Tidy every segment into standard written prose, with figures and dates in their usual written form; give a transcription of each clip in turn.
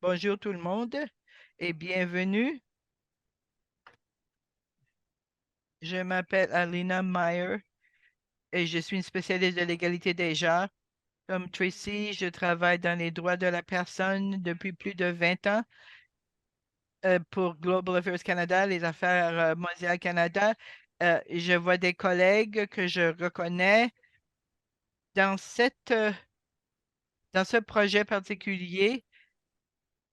Bonjour tout le monde et bienvenue. Je m'appelle Alina Meyer et je suis une spécialiste de l'égalité des genres. Comme Tracy, je travaille dans les droits de la personne depuis plus de 20 ans pour Global Affairs Canada, les affaires mondiales Canada. Je vois des collègues que je reconnais dans dans ce projet particulier.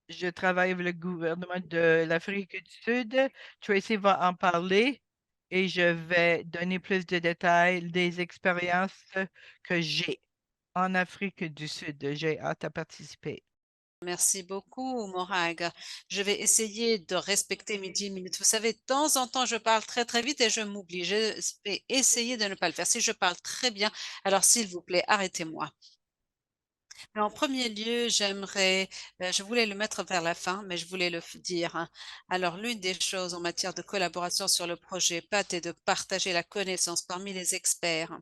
Je travaille avec le gouvernement de l'Afrique du Sud. Tracy va en parler et je vais donner plus de détails des expériences que j'ai en Afrique du Sud. J'ai hâte à participer. Merci beaucoup, Morag. Je vais essayer de respecter mes 10 minutes. Vous savez, de temps en temps, je parle très, très vite et je m'oublie. Je vais essayer de ne pas le faire. Si je parle très bien, alors s'il vous plaît, arrêtez-moi. Mais en premier lieu, je voulais le mettre vers la fin, mais je voulais dire, hein. Alors, l'une des choses en matière de collaboration sur le projet PAT est de partager la connaissance parmi les experts.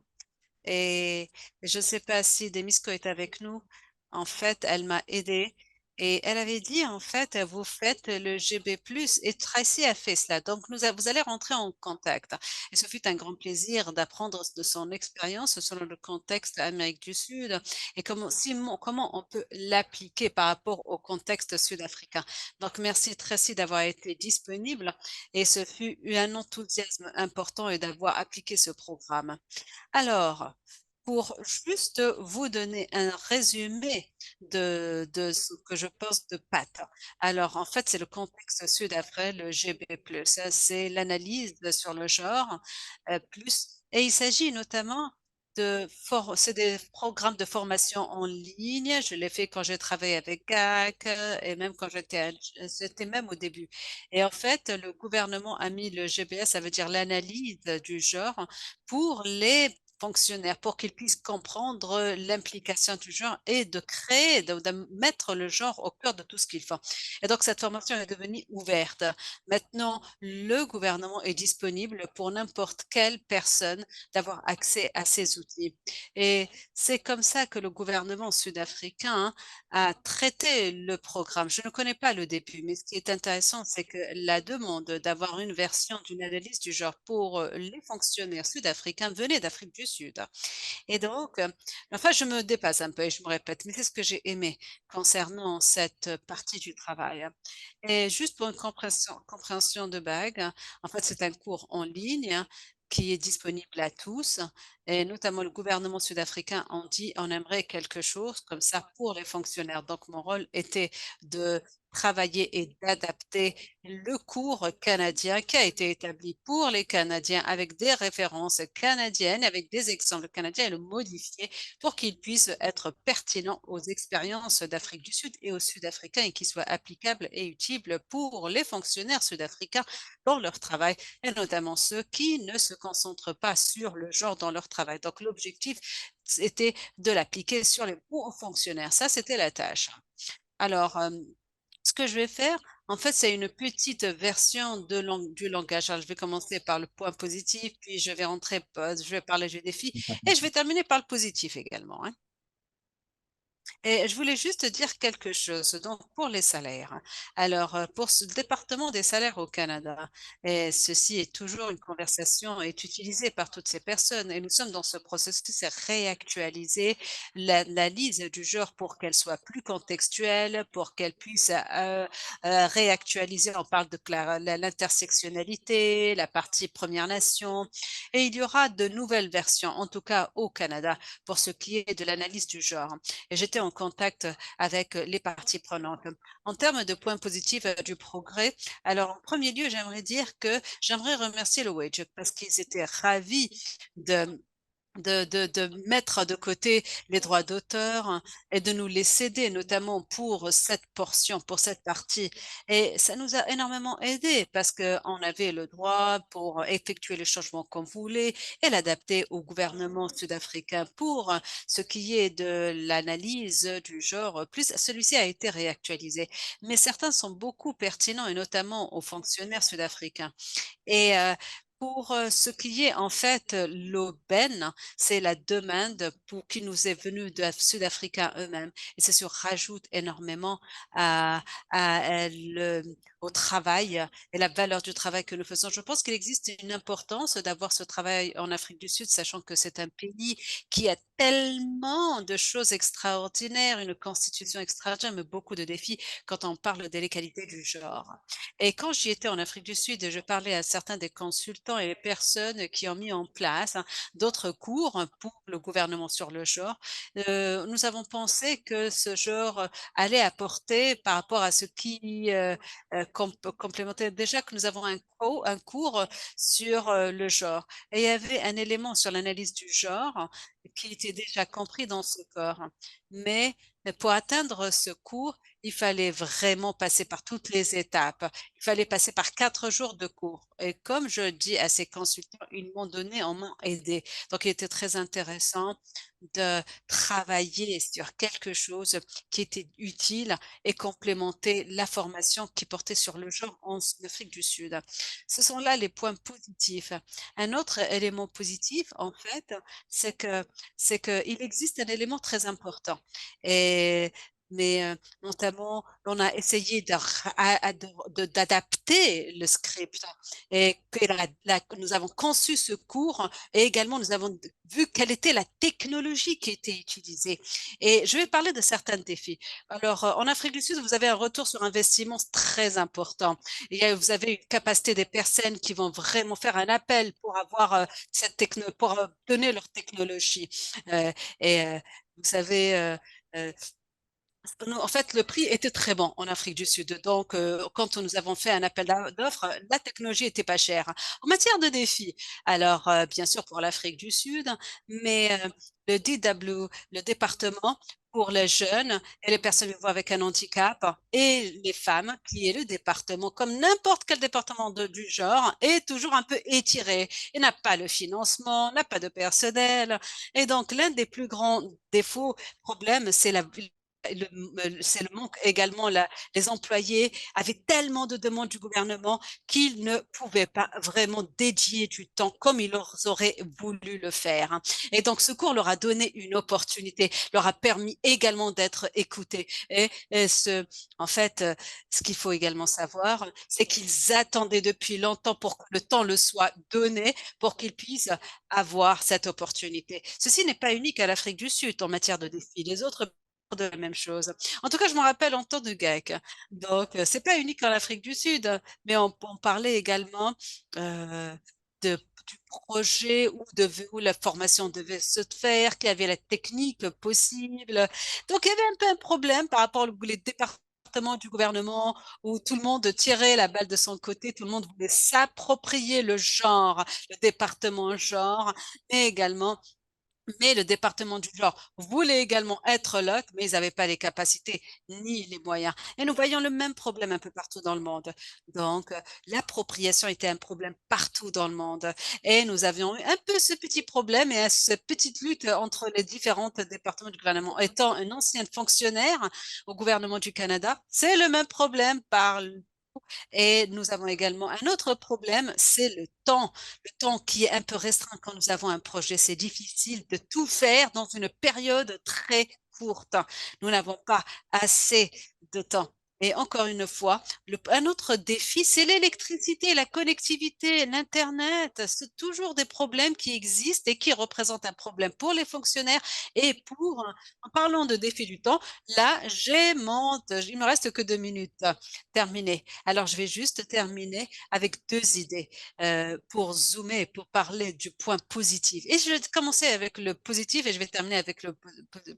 Et je ne sais pas si Demisco est avec nous. En fait, elle m'a aidée et elle avait dit, en fait, vous faites le GB+, et Tracy a fait cela. Donc, vous allez rentrer en contact. Et ce fut un grand plaisir d'apprendre de son expérience selon le contexte Amérique du Sud et comment on peut l'appliquer par rapport au contexte sud-africain. Donc, merci Tracy d'avoir été disponible et ce fut un enthousiasme important et d'avoir appliqué ce programme. Alors, pour juste vous donner un résumé de ce que je pense de Pat. Alors, en fait, c'est le contexte sud-africain, le GB+. Ça, c'est l'analyse sur le genre plus. Et il s'agit notamment c'est des programmes de formation en ligne. Je l'ai fait quand j'ai travaillé avec GAC et même quand c'était même au début. Et en fait, le gouvernement a mis le GBS, ça veut dire l'analyse du genre pour les fonctionnaires, pour qu'ils puissent comprendre l'implication du genre et de créer, de mettre le genre au cœur de tout ce qu'ils font. Et donc, cette formation est devenue ouverte. Maintenant, le gouvernement est disponible pour n'importe quelle personne d'avoir accès à ces outils. Et c'est comme ça que le gouvernement sud-africain a traité le programme. Je ne connais pas le début, mais ce qui est intéressant, c'est que la demande d'avoir une version d'une analyse du genre pour les fonctionnaires sud-africains venait d'Afrique du Sud. Et donc, enfin, je me dépasse un peu et je me répète, mais c'est ce que j'ai aimé concernant cette partie du travail. Et juste pour une compréhension de bague, en fait, c'est un cours en ligne qui est disponible à tous, et notamment le gouvernement sud-africain en dit on aimerait quelque chose comme ça pour les fonctionnaires. Donc, mon rôle était de travailler et d'adapter le cours canadien qui a été établi pour les Canadiens avec des références canadiennes, avec des exemples canadiens et le modifier pour qu'il puisse être pertinent aux expériences d'Afrique du Sud et aux Sud-Africains et qu'il soit applicable et utile pour les fonctionnaires sud-africains dans leur travail et notamment ceux qui ne se concentrent pas sur le genre dans leur travail. Donc, l'objectif était de l'appliquer sur les hauts fonctionnaires. Ça, c'était la tâche. Alors, ce que je vais faire, en fait, c'est une petite version du langage. Alors, je vais commencer par le point positif, puis je vais parler du défi et je vais terminer par le positif également, hein. Et je voulais juste dire quelque chose. Donc, pour les salaires. Alors, pour ce département des salaires au Canada, et ceci est toujours une conversation, est utilisée par toutes ces personnes. Et nous sommes dans ce processus à réactualiser l'analyse du genre pour qu'elle soit plus contextuelle, pour qu'elle puisse réactualiser. On parle de l'intersectionnalité, la partie Première Nation. Et il y aura de nouvelles versions, en tout cas au Canada, pour ce qui est de l'analyse du genre et j'étais en contact avec les parties prenantes. En termes de points positifs du progrès, alors en premier lieu, j'aimerais dire que j'aimerais remercier le WAGE parce qu'ils étaient ravis de de mettre de côté les droits d'auteur et de nous les céder, notamment pour cette portion, pour cette partie. Et ça nous a énormément aidé parce qu'on avait le droit pour effectuer le changement qu'on voulait et l'adapter au gouvernement sud-africain pour ce qui est de l'analyse du genre. Plus celui-ci a été réactualisé, mais certains sont beaucoup pertinents et notamment aux fonctionnaires sud-africains. Et Pour ce qui est en fait l'aubaine, c'est la demande pour qui nous est venue de Sud-Africains eux-mêmes et c'est sûr rajoute énormément au travail et la valeur du travail que nous faisons. Je pense qu'il existe une importance d'avoir ce travail en Afrique du Sud, sachant que c'est un pays qui a tellement de choses extraordinaires, une constitution extraordinaire, mais beaucoup de défis quand on parle de l'égalité du genre. Et quand j'y étais en Afrique du Sud, je parlais à certains des consultants et les personnes qui ont mis en place d'autres cours pour le gouvernement sur le genre. Nous avons pensé que ce genre allait apporter par rapport à ce qui complémentait déjà que nous avons un cours sur le genre. Et il y avait un élément sur l'analyse du genre qui était déjà compris dans ce corps. Mais pour atteindre ce cours, il fallait vraiment passer par toutes les étapes. Il fallait passer par 4 jours de cours. Et comme je dis à ces consultants, ils m'ont donné, on m'a aidé. Donc, il était très intéressant de travailler sur quelque chose qui était utile et complémenter la formation qui portait sur le genre en Afrique du Sud. Ce sont là les points positifs. Un autre élément positif, en fait, c'est que, c'est qu'il existe un élément très important. Et mais notamment, on a essayé d'adapter le script et que nous avons conçu ce cours et également nous avons vu quelle était la technologie qui était utilisée. Et je vais parler de certains défis. Alors, en Afrique du Sud, vous avez un retour sur investissement très important. Vous avez une capacité des personnes qui vont vraiment faire un appel pour avoir pour donner leur technologie. Euh, et vous savez, en fait, le prix était très bon en Afrique du Sud. Donc, quand nous avons fait un appel d'offres, la technologie était pas chère. En matière de défis, alors, bien sûr, pour l'Afrique du Sud, mais le DW, le département pour les jeunes et les personnes vivant avec un handicap et les femmes, qui est le département, comme n'importe quel département du genre, est toujours un peu étiré. Il n'a pas le financement, n'a pas de personnel. Et donc, l'un des plus grands défauts, problèmes, c'est le manque également. Les employés avaient tellement de demandes du gouvernement qu'ils ne pouvaient pas vraiment dédier du temps comme ils auraient voulu le faire. Et donc, ce cours leur a donné une opportunité, leur a permis également d'être écoutés. En fait, ce qu'il faut également savoir, c'est qu'ils attendaient depuis longtemps pour que le temps le soit donné pour qu'ils puissent avoir cette opportunité. Ceci n'est pas unique à l'Afrique du Sud en matière de défis. Les autres de la même chose. En tout cas, je me rappelle en temps de GAEC. Donc, c'est pas unique en Afrique du Sud, mais on parlait également euh, du projet où la formation devait se faire, qu'il y avait la technique possible. Donc, il y avait un peu un problème par rapport aux les départements du gouvernement où tout le monde tirait la balle de son côté, tout le monde voulait s'approprier le genre, le département genre, mais également mais le département du genre voulait également être là, mais ils n'avaient pas les capacités ni les moyens. Et nous voyons le même problème un peu partout dans le monde. Donc, l'appropriation était un problème partout dans le monde. Et nous avions eu un peu ce petit problème et cette petite lutte entre les différents départements du gouvernement. Étant un ancien fonctionnaire au gouvernement du Canada, c'est le même problème par et nous avons également un autre problème, c'est le temps. Le temps qui est un peu restreint quand nous avons un projet. C'est difficile de tout faire dans une période très courte. Nous n'avons pas assez de temps. Et encore une fois, un autre défi, c'est l'électricité, la connectivité, l'Internet. C'est toujours des problèmes qui existent et qui représentent un problème pour les fonctionnaires et en parlant de défi du temps, là, il me reste que 2 minutes. Terminé. Alors, je vais juste terminer avec 2 idées pour zoomer, pour parler du point positif. Et je vais commencer avec le positif et je vais terminer avec le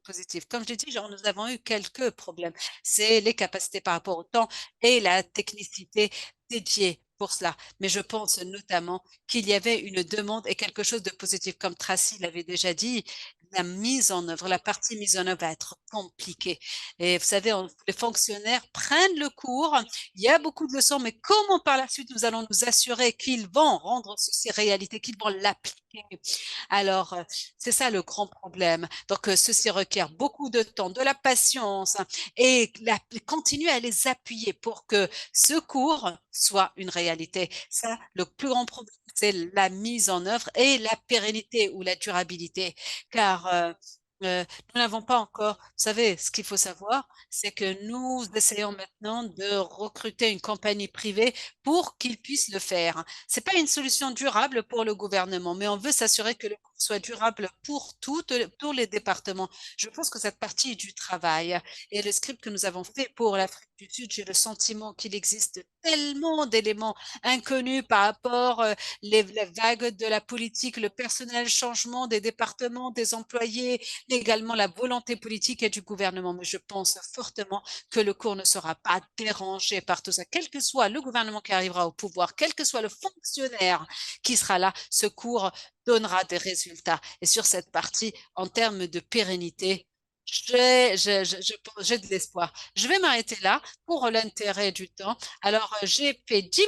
positif. Comme je l'ai dit, genre, nous avons eu quelques problèmes. C'est les capacités par rapport au temps et la technicité dédiée pour cela. Mais je pense notamment qu'il y avait une demande et quelque chose de positif. Comme Tracy l'avait déjà dit, la mise en œuvre, la partie mise en œuvre va être compliquée. Et vous savez, les fonctionnaires prennent le cours, il y a beaucoup de leçons, mais comment par la suite nous allons nous assurer qu'ils vont rendre ceci réalité, qu'ils vont l'appliquer? Alors, c'est ça le grand problème. Donc, ceci requiert beaucoup de temps, de la patience et continuer à les appuyer pour que ce cours soit une réalité. Ça, le plus grand problème, c'est la mise en œuvre et la pérennité ou la durabilité. Car nous n'avons pas encore, vous savez, ce qu'il faut savoir, c'est que nous essayons maintenant de recruter une compagnie privée pour qu'ils puissent le faire. C'est pas une solution durable pour le gouvernement, mais on veut s'assurer que le cours soit durable pour tous les départements. Je pense que cette partie est du travail et le script que nous avons fait pour l'Afrique du Sud, j'ai le sentiment qu'il existe tellement d'éléments inconnus par rapport les vagues de la politique, le personnel, changement des départements, des employés, également la volonté politique et du gouvernement. Mais je pense fortement que le cours ne sera pas dérangé par tout ça. Quel que soit le gouvernement qui arrivera au pouvoir, quel que soit le fonctionnaire qui sera là, ce cours donnera des résultats. Et sur cette partie, en termes de pérennité, j'ai de l'espoir. Je vais m'arrêter là pour l'intérêt du temps. Alors, j'ai fait 10